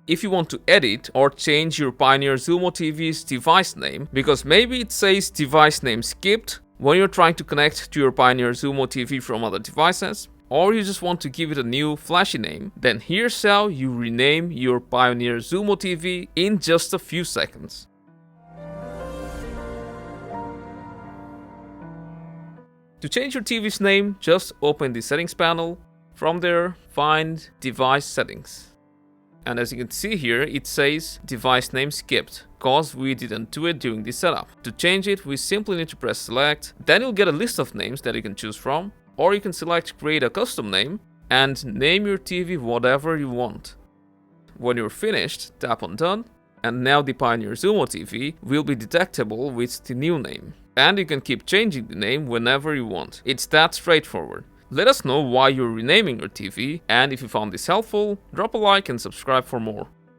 If you want to edit or change your Pioneer Xumo TV's device name, because maybe it says device name skipped when you're trying to connect to your Pioneer Xumo TV from other devices, or you just want to give it a new flashy name, then here's how you rename your Pioneer Xumo TV in just a few seconds. To change your TV's name, just open the settings panel. From there, find device settings. And as you can see here, it says device name skipped, cause we didn't do it during the setup. To change it, we simply need to press select, then you'll get a list of names that you can choose from, or you can select create a custom name and name your TV whatever you want. When you're finished, tap on done, and now the Pioneer Xumo TV will be detectable with the new name. And you can keep changing the name whenever you want. It's that straightforward. Let us know why you're renaming your TV, and if you found this helpful, drop a like and subscribe for more.